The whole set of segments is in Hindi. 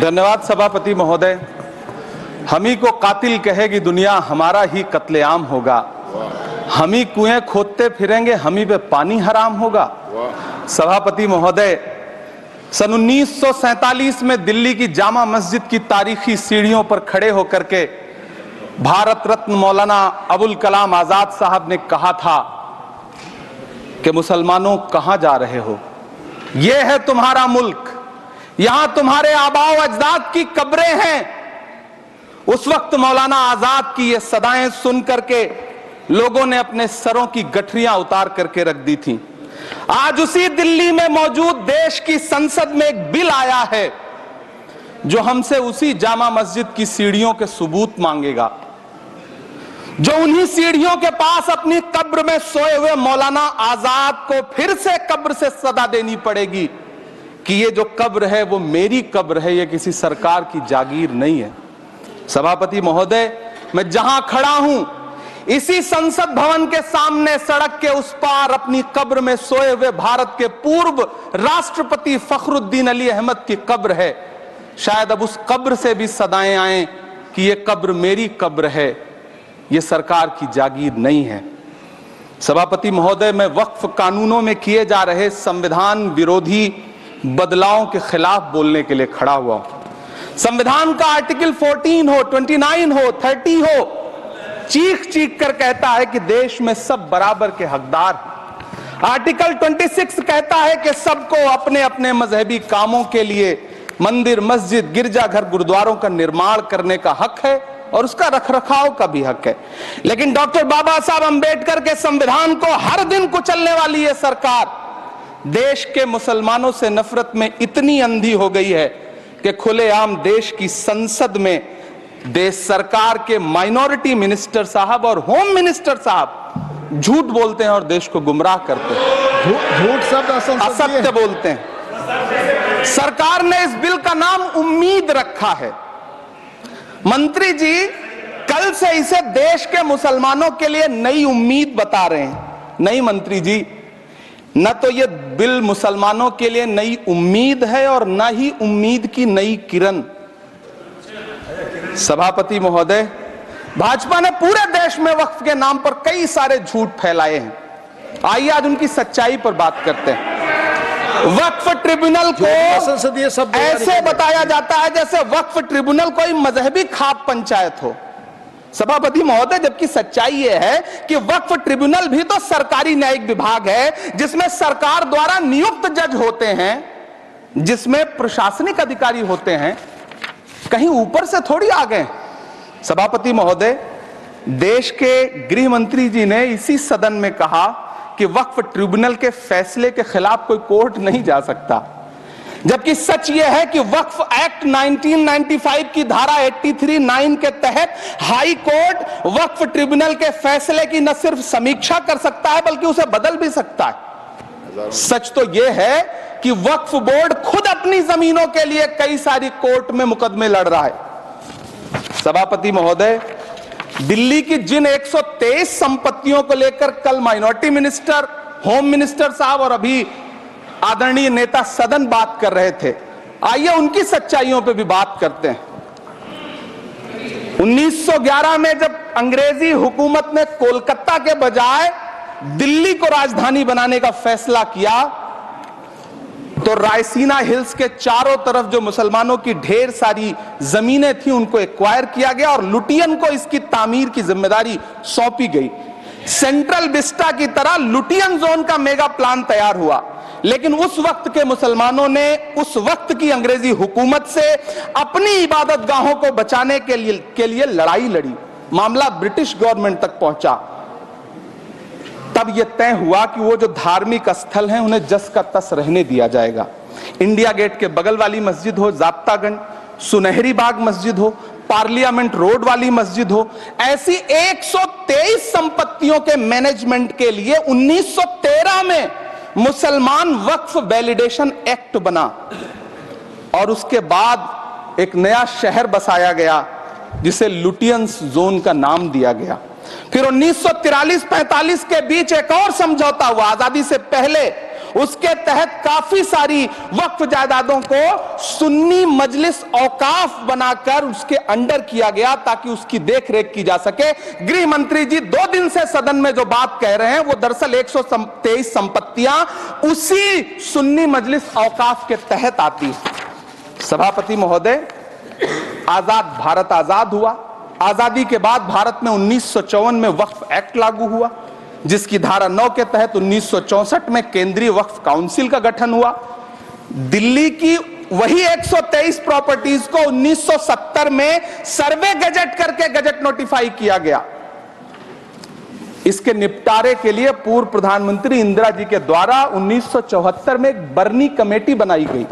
धन्यवाद सभापति महोदय। हम ही को कातिल कहेगी दुनिया, हमारा ही कत्लेआम होगा। हम ही कुएं खोदते फिरेंगे, हम ही पे पानी हराम होगा। सभापति महोदय, सन 1947 में दिल्ली की जामा मस्जिद की तारीखी सीढ़ियों पर खड़े होकर के भारत रत्न मौलाना अबुल कलाम आजाद साहब ने कहा था कि मुसलमानों कहां जा रहे हो, यह है तुम्हारा मुल्क, यहां तुम्हारे आबाओ अजदाद की कब्रें हैं। उस वक्त मौलाना आजाद की ये सदाएं सुन करके लोगों ने अपने सरों की गठरियां उतार करके रख दी थी। आज उसी दिल्ली में मौजूद देश की संसद में एक बिल आया है जो हमसे उसी जामा मस्जिद की सीढ़ियों के सबूत मांगेगा, जो उन्हीं सीढ़ियों के पास अपनी कब्र में सोए हुए मौलाना आजाद को फिर से कब्र से सदा देनी पड़ेगी कि ये जो कब्र है वो मेरी कब्र है, ये किसी सरकार की जागीर नहीं है। सभापति महोदय, मैं जहां खड़ा हूं इसी संसद भवन के सामने सड़क के उस पार अपनी कब्र में सोए हुए भारत के पूर्व राष्ट्रपति फखरुद्दीन अली अहमद की कब्र है। शायद अब उस कब्र से भी सदाएं आए कि ये कब्र मेरी कब्र है, ये सरकार की जागीर नहीं है। सभापति महोदय, मैं वक्फ कानूनों में किए जा रहे संविधान विरोधी बदलावों के खिलाफ बोलने के लिए खड़ा हुआ हूं। संविधान का आर्टिकल 14 हो, 29 हो, 30 हो, चीख चीख कर कहता है कि देश में सब बराबर के हकदार हैं। आर्टिकल 26 कहता है कि सबको अपने अपने मजहबी कामों के लिए मंदिर, मस्जिद, गिरजाघर, गुरुद्वारों का निर्माण करने का हक है और उसका रखरखाव का भी हक है। लेकिन डॉक्टर बाबा साहब अंबेडकर के संविधान को हर दिन कुचलने वाली ये सरकार देश के मुसलमानों से नफरत में इतनी अंधी हो गई है कि खुलेआम देश की संसद में देश सरकार के माइनॉरिटी मिनिस्टर साहब और होम मिनिस्टर साहब झूठ बोलते हैं और देश को गुमराह करते हैं। झूठ शब्द असत्य बोलते हैं। सरकार ने इस बिल का नाम उम्मीद रखा है। मंत्री जी कल से इसे देश के मुसलमानों के लिए नई उम्मीद बता रहे हैं। नहीं मंत्री जी, न तो ये बिल मुसलमानों के लिए नई उम्मीद है और न ही उम्मीद की नई किरण। सभापति महोदय, भाजपा ने पूरे देश में वक्फ के नाम पर कई सारे झूठ फैलाए हैं। आइए आज उनकी सच्चाई पर बात करते हैं। वक्फ ट्रिब्यूनल को ऐसे बताया जाता है जैसे वक्फ ट्रिब्यूनल कोई मजहबी खाप पंचायत हो। सभापति महोदय, जबकि सच्चाई यह है कि वक्फ ट्रिब्यूनल भी तो सरकारी न्यायिक विभाग है जिसमें सरकार द्वारा नियुक्त जज होते हैं, जिसमें प्रशासनिक अधिकारी होते हैं, कहीं ऊपर से थोड़ी आ गए। सभापति महोदय, देश के गृह मंत्री जी ने इसी सदन में कहा कि वक्फ ट्रिब्यूनल के फैसले के खिलाफ कोई कोर्ट नहीं जा सकता, जबकि सच यह है कि वक्फ एक्ट 1995 की धारा 83(9) के तहत हाई कोर्ट वक्फ ट्रिब्यूनल के फैसले की न सिर्फ समीक्षा कर सकता है बल्कि उसे बदल भी सकता है। सच तो यह है कि वक्फ बोर्ड खुद अपनी जमीनों के लिए कई सारी कोर्ट में मुकदमे लड़ रहा है। सभापति महोदय, दिल्ली की जिन 123 संपत्तियों को लेकर कल माइनॉरिटी मिनिस्टर, होम मिनिस्टर साहब और अभी आदरणीय नेता सदन बात कर रहे थे, आइए उनकी सच्चाइयों पे भी बात करते हैं। 1911 में जब अंग्रेजी हुकूमत ने कोलकाता के बजाय दिल्ली को राजधानी बनाने का फैसला किया तो रायसीना हिल्स के चारों तरफ जो मुसलमानों की ढेर सारी जमीनें थी उनको एक्वायर किया गया और लुटियन को इसकी तामीर की जिम्मेदारी सौंपी गई। सेंट्रल विस्टा की तरह लुटियन जोन का मेगा प्लान तैयार हुआ, लेकिन उस वक्त के मुसलमानों ने उस वक्त की अंग्रेजी हुकूमत से अपनी इबादत गाहों को बचाने के लिए लड़ाई लड़ी। मामला ब्रिटिश गवर्नमेंट तक पहुंचा। तब यह तय हुआ कि वो जो धार्मिक स्थल हैं उन्हें जस का तस रहने दिया जाएगा। इंडिया गेट के बगल वाली मस्जिद हो, जाप्तागंज, सुनहरी बाग मस्जिद हो, पार्लियामेंट रोड वाली मस्जिद हो, ऐसी 123 संपत्तियों के मैनेजमेंट के लिए 1913 में मुसलमान वक्फ वैलिडेशन एक्ट बना और उसके बाद एक नया शहर बसाया गया जिसे लुटियंस जोन का नाम दिया गया। फिर 1943-45 के बीच एक और समझौता हुआ आजादी से पहले। उसके तहत काफी सारी वक्फ जायदादों को सुन्नी मजलिस औकाफ बनाकर उसके अंडर किया गया ताकि उसकी देखरेख की जा सके। गृह मंत्री जी 2 दिन से सदन में जो बात कह रहे हैं वो दरअसल 123 संपत्तियां उसी सुन्नी मजलिस औकाफ के तहत आती है। सभापति महोदय, आजाद भारत आजाद हुआ। आजादी के बाद भारत में 1954 में वक्फ एक्ट लागू हुआ, जिसकी धारा 9 के तहत 1964 में केंद्रीय वक्फ काउंसिल का गठन हुआ। दिल्ली की वही 123 प्रॉपर्टीज को 1970 में सर्वे गजट करके गजट नोटिफाई किया गया। इसके निपटारे के लिए पूर्व प्रधानमंत्री इंदिरा जी के द्वारा 1974 में एक बर्नी कमेटी बनाई गई।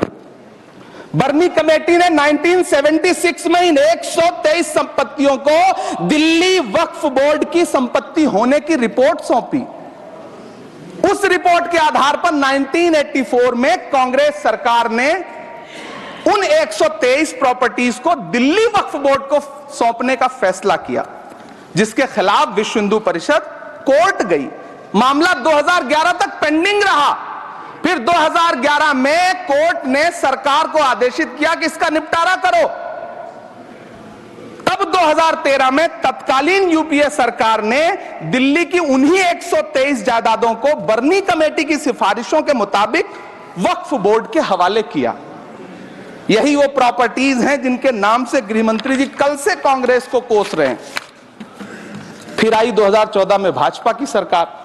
बर्नी कमेटी ने 1976 में इन 123 संपत्तियों को दिल्ली वक्फ बोर्ड की संपत्ति होने की रिपोर्ट सौंपी। उस रिपोर्ट के आधार पर 1984 में कांग्रेस सरकार ने उन 123 प्रॉपर्टीज को दिल्ली वक्फ बोर्ड को सौंपने का फैसला किया, जिसके खिलाफ विश्व हिंदू परिषद कोर्ट गई। मामला 2011 तक पेंडिंग रहा। फिर 2011 में कोर्ट ने सरकार को आदेशित किया कि इसका निपटारा करो। तब 2013 में तत्कालीन यूपीए सरकार ने दिल्ली की उन्हीं 123 जायदादों को बर्नी कमेटी की सिफारिशों के मुताबिक वक्फ बोर्ड के हवाले किया। यही वो प्रॉपर्टीज हैं जिनके नाम से गृह मंत्री जी कल से कांग्रेस को कोस रहे हैं। फिर आई 2014 में भाजपा की सरकार,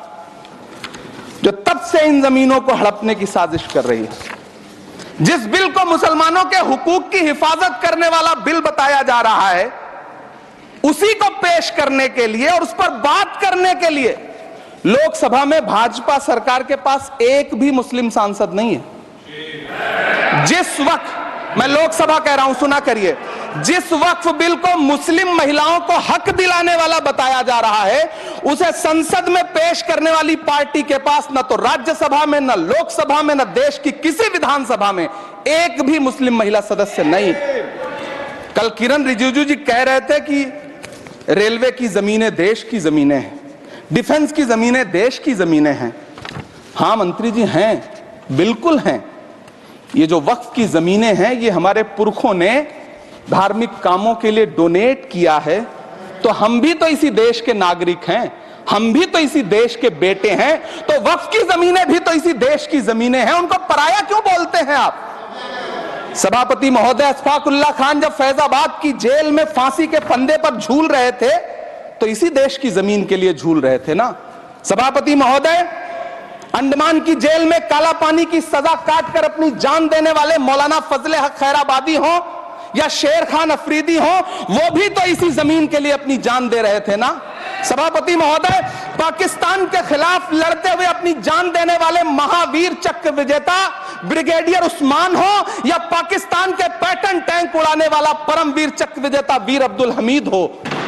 जो तब से इन जमीनों को हड़पने की साजिश कर रही है। जिस बिल को मुसलमानों के हुकूक की हिफाजत करने वाला बिल बताया जा रहा है, उसी को पेश करने के लिए और उस पर बात करने के लिए लोकसभा में भाजपा सरकार के पास एक भी मुस्लिम सांसद नहीं है। जिस वक्त, मैं लोकसभा कह रहा हूं, सुना करिए, जिस वक्फ बिल को मुस्लिम महिलाओं को हक दिलाने वाला बताया जा रहा है, उसे संसद में पेश करने वाली पार्टी के पास न तो राज्यसभा में, न लोकसभा में, न देश की किसी विधानसभा में एक भी मुस्लिम महिला सदस्य नहीं। कल किरण रिजिजू जी कह रहे थे कि रेलवे की जमीनें देश की जमीनें हैं, डिफेंस की जमीनें देश की जमीनें हैं। हां मंत्री जी, हैं, बिल्कुल हैं। ये जो वक्फ की जमीनें हैं, ये हमारे पुरखों ने धार्मिक कामों के लिए डोनेट किया है, तो हम भी तो इसी देश के नागरिक हैं, हम भी तो इसी देश के बेटे हैं, तो वक्फ की जमीनें भी तो इसी देश की जमीनें हैं। उनको पराया क्यों बोलते हैं आप? सभापति महोदय, अशफाकुल्लाह खान जब फैजाबाद की जेल में फांसी के फंदे पर झूल रहे थे, तो इसी देश की जमीन के लिए झूल रहे थे ना। सभापति महोदय, अंडमान की जेल में काला पानी की सजा काटकर अपनी जान देने वाले मौलाना फजले हक खैराबादी हो या शेर खान अफरीदी हो, वो भी तो इसी जमीन के लिए अपनी जान दे रहे थे ना। सभापति महोदय, पाकिस्तान के खिलाफ लड़ते हुए अपनी जान देने वाले महावीर चक्र विजेता ब्रिगेडियर उस्मान हो या पाकिस्तान के पैटर्न टैंक उड़ाने वाला परमवीर चक्र विजेता वीर अब्दुल हमीद हो,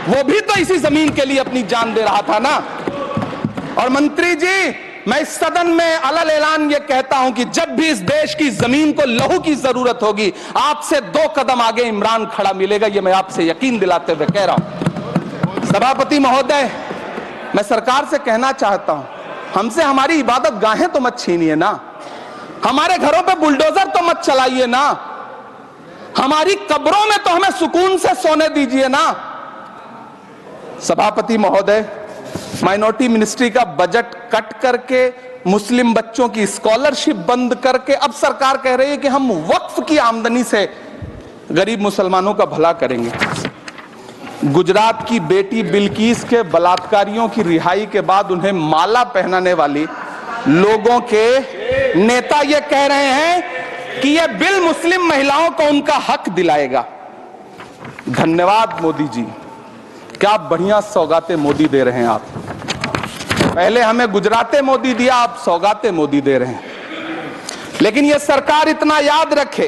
वो भी तो इसी जमीन के लिए अपनी जान दे रहा था ना। और मंत्री जी, मैं इस सदन में अलग ऐलान ये कहता हूं कि जब भी इस देश की जमीन को लहू की जरूरत होगी, आपसे 2 कदम आगे इमरान खड़ा मिलेगा। ये मैं आपसे यकीन दिलाते हुए कह रहा हूं। सभापति महोदय, मैं सरकार से कहना चाहता हूं, हमसे हमारी इबादत गाहें तो मत छीनिए ना, हमारे घरों पे बुलडोजर तो मत चलाइए ना, हमारी कब्रों में तो हमें सुकून से सोने दीजिए ना। सभापति महोदय, माइनॉरिटी मिनिस्ट्री का बजट कट करके, मुस्लिम बच्चों की स्कॉलरशिप बंद करके अब सरकार कह रही है कि हम वक्फ की आमदनी से गरीब मुसलमानों का भला करेंगे। गुजरात की बेटी बिल्किस के बलात्कारियों की रिहाई के बाद उन्हें माला पहनाने वाली लोगों के नेता ये कह रहे हैं कि यह बिल मुस्लिम महिलाओं को उनका हक दिलाएगा। धन्यवाद मोदी जी, क्या बढ़िया सौगातें मोदी दे रहे हैं आप। पहले हमें गुजराते मोदी दिया, आप सौगाते मोदी दे रहे हैं। लेकिन यह सरकार इतना याद रखे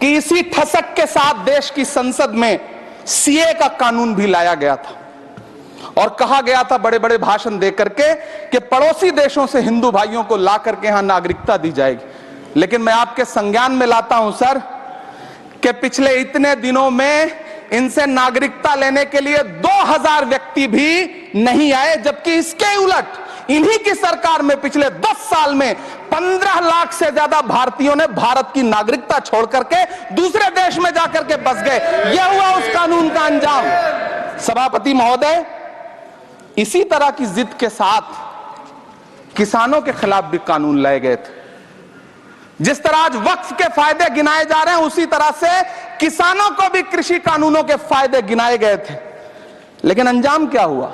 कि इसी ठसक के साथ देश की संसद में सीए का कानून भी लाया गया था और कहा गया था बड़े बड़े भाषण देकर के कि पड़ोसी देशों से हिंदू भाइयों को ला करके यहां नागरिकता दी जाएगी। लेकिन मैं आपके संज्ञान में लाता हूं सर कि पिछले इतने दिनों में इनसे नागरिकता लेने के लिए 2000 व्यक्ति भी नहीं आए, जबकि इसके उलट इन्हीं की सरकार में पिछले 10 साल में 15 लाख से ज्यादा भारतीयों ने भारत की नागरिकता छोड़ करके दूसरे देश में जाकर के बस गए। यह हुआ उस कानून का अंजाम। सभापति महोदय, इसी तरह की जिद के साथ किसानों के खिलाफ भी कानून लाए गए थे। जिस तरह आज वक्फ के फायदे गिनाए जा रहे हैं, उसी तरह से किसानों को भी कृषि कानूनों के फायदे गिनाए गए थे। लेकिन अंजाम क्या हुआ?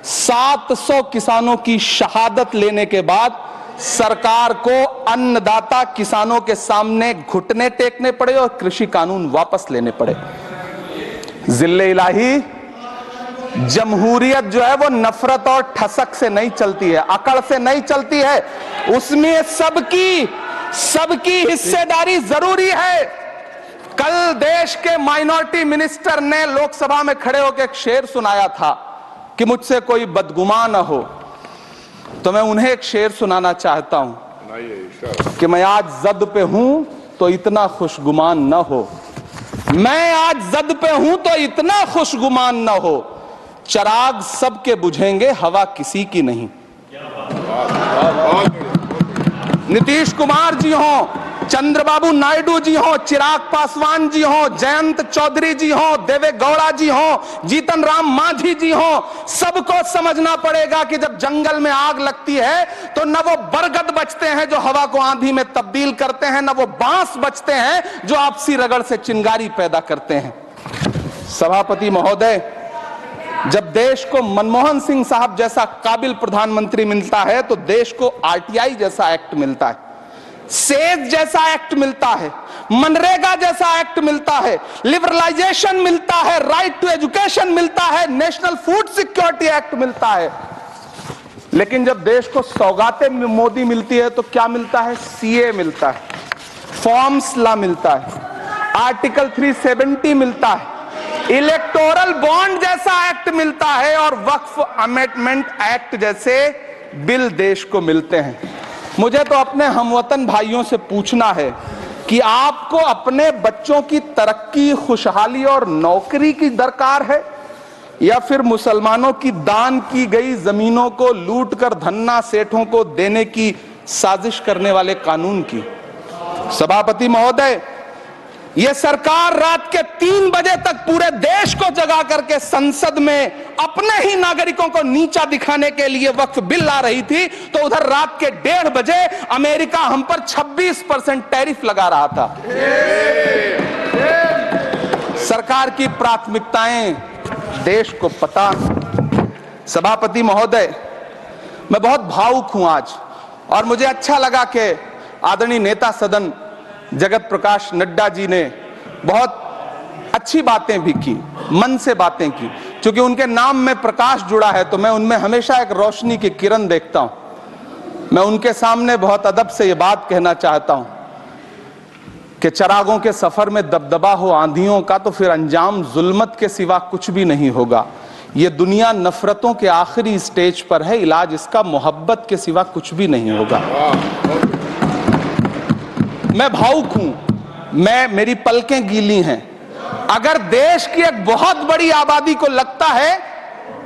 700 किसानों की शहादत लेने के बाद सरकार को अन्नदाता किसानों के सामने घुटने टेकने पड़े और कृषि कानून वापस लेने पड़े। जिल्ले इलाही, जमहूरियत जो है वो नफरत और ठसक से नहीं चलती है, अकड़ से नहीं चलती है, उसमें सबकी हिस्सेदारी जरूरी है। कल देश के माइनॉरिटी मिनिस्टर ने लोकसभा में खड़े होकर एक शेर सुनाया था कि मुझसे कोई बदगुमान न हो, तो मैं उन्हें एक शेर सुनाना चाहता हूं कि मैं आज जद पे हूं तो इतना खुशगुमान न हो, मैं आज जद पे हूं तो इतना खुशगुमान न हो, चराग सबके बुझेंगे हवा किसी की नहीं। नीतीश कुमार जी हो, चंद्रबाबू नायडू जी हो, चिराग पासवान जी हो, जयंत चौधरी जी हो, देवे गौड़ा जी हो, जीतन राम मांझी जी हो, सबको समझना पड़ेगा कि जब जंगल में आग लगती है तो न वो बरगद बचते हैं जो हवा को आंधी में तब्दील करते हैं, न वो बांस बचते हैं जो आपसी रगड़ से चिंगारी पैदा करते हैं। सभापति महोदय, जब देश को मनमोहन सिंह साहब जैसा काबिल प्रधानमंत्री मिलता है तो देश को आरटीआई जैसा एक्ट मिलता है, सेज जैसा एक्ट मिलता है, मनरेगा जैसा एक्ट मिलता है, लिबरलाइजेशन मिलता है, राइट टू एजुकेशन मिलता है, नेशनल फूड सिक्योरिटी एक्ट मिलता है। लेकिन जब देश को सौगातें मोदी मिलती है तो क्या मिलता है? सीए मिलता है, फॉर्म्स लॉ मिलता है, आर्टिकल 370 मिलता है, इलेक्टोरल बॉन्ड जैसा एक्ट मिलता है और वक्फ अमेंडमेंट एक्ट जैसे बिल देश को मिलते हैं। मुझे तो अपने हमवतन भाइयों से पूछना है कि आपको अपने बच्चों की तरक्की, खुशहाली और नौकरी की दरकार है या फिर मुसलमानों की दान की गई जमीनों को लूट कर धन्ना सेठों को देने की साजिश करने वाले कानून की? सभापति महोदय, यह सरकार रात के 3 बजे तक पूरे देश को जगा करके संसद में अपने ही नागरिकों को नीचा दिखाने के लिए वक्फ बिल ला रही थी, तो उधर रात के 1:30 बजे अमेरिका हम पर 26% टैरिफ लगा रहा था। सरकार की प्राथमिकताएं देश को पता। सभापति महोदय, मैं बहुत भावुक हूं आज, और मुझे अच्छा लगा कि आदरणीय नेता सदन जगत प्रकाश नड्डा जी ने बहुत अच्छी बातें भी की, मन से बातें की। क्योंकि उनके नाम में प्रकाश जुड़ा है तो मैं उनमें हमेशा एक रोशनी की किरण देखता हूं। मैं उनके सामने बहुत अदब से ये बात कहना चाहता हूं कि चरागों के सफर में दबदबा हो आंधियों का तो फिर अंजाम जुल्मत के सिवा कुछ भी नहीं होगा। ये दुनिया नफरतों के आखिरी स्टेज पर है, इलाज इसका मोहब्बत के सिवा कुछ भी नहीं होगा। मैं भावुक हूं, मेरी पलकें गीली हैं। अगर देश की एक बहुत बड़ी आबादी को लगता है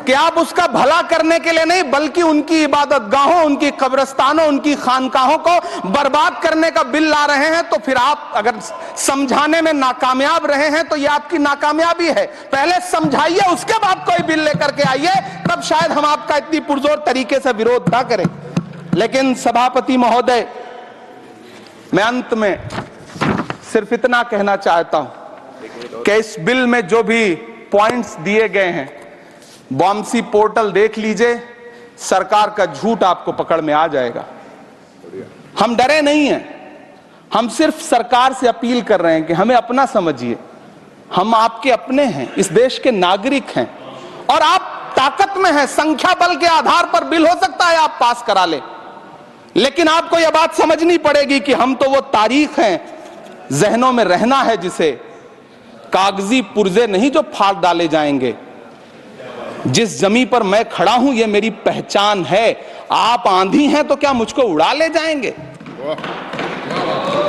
कि आप उसका भला करने के लिए नहीं बल्कि उनकी इबादतगाहों, उनकी कब्रिस्तानों, उनकी खानकाहों को बर्बाद करने का बिल ला रहे हैं, तो फिर आप अगर समझाने में नाकामयाब रहे हैं तो यह आपकी नाकामयाबी है। पहले समझाइए, उसके बाद कोई बिल लेकर के आइए, तब शायद हम आपका इतनी पुरजोर तरीके से विरोध ना करें। लेकिन सभापति महोदय, मैं अंत में सिर्फ इतना कहना चाहता हूं कि इस बिल में जो भी पॉइंट्स दिए गए हैं, बॉम्सी पोर्टल देख लीजिए, सरकार का झूठ आपको पकड़ में आ जाएगा। हम डरे नहीं हैं, हम सिर्फ सरकार से अपील कर रहे हैं कि हमें अपना समझिए। हम आपके अपने हैं, इस देश के नागरिक हैं और आप ताकत में हैं। संख्या बल के आधार पर बिल हो सकता है आप पास करा लें, लेकिन आपको यह बात समझनी पड़ेगी कि हम तो वो तारीख हैं, जहनों में रहना है जिसे, कागजी पुर्जे नहीं जो फाड़ डाले जाएंगे। जिस जमी पर मैं खड़ा हूं ये मेरी पहचान है। आप आंधी हैं तो क्या मुझको उड़ा ले जाएंगे?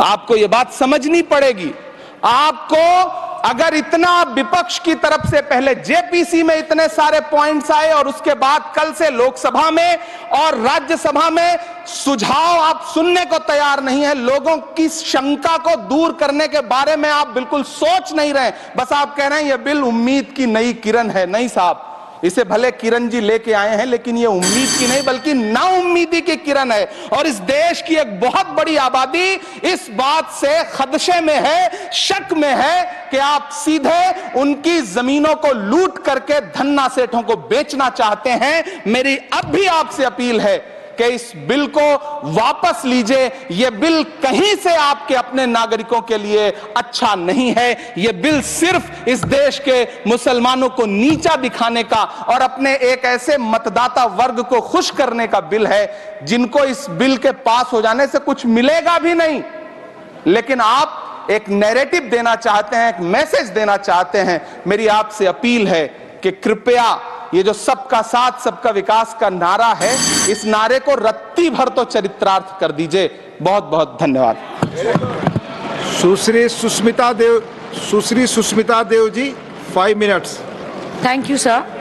आपको यह बात समझनी पड़ेगी। आपको अगर इतना विपक्ष की तरफ से पहले जेपीसी में इतने सारे पॉइंट्स आए और उसके बाद कल से लोकसभा में और राज्यसभा में सुझाव आप सुनने को तैयार नहीं है, लोगों की शंका को दूर करने के बारे में आप बिल्कुल सोच नहीं रहे, बस आप कह रहे हैं यह बिल उम्मीद की नई किरण है। नहीं साहब, इसे भले किरण जी लेके आए हैं, लेकिन ये उम्मीद की नहीं बल्कि नाउम्मीदी की किरण है। और इस देश की एक बहुत बड़ी आबादी इस बात से खदशे में है, शक में है कि आप सीधे उनकी जमीनों को लूट करके धन्ना सेठों को बेचना चाहते हैं। मेरी अब भी आपसे अपील है कि इस बिल को वापस लीजिए। यह बिल कहीं से आपके अपने नागरिकों के लिए अच्छा नहीं है। यह बिल सिर्फ इस देश के मुसलमानों को नीचा दिखाने का और अपने एक ऐसे मतदाता वर्ग को खुश करने का बिल है जिनको इस बिल के पास हो जाने से कुछ मिलेगा भी नहीं, लेकिन आप एक नैरेटिव देना चाहते हैं, एक मैसेज देना चाहते हैं। मेरी आपसे अपील है कि कृपया ये जो सबका साथ सबका विकास का नारा है, इस नारे को रत्ती भर तो चरित्रार्थ कर दीजिए। बहुत बहुत धन्यवाद। सुश्री Sushmita Dev ji 5 minutes. Thank you sir.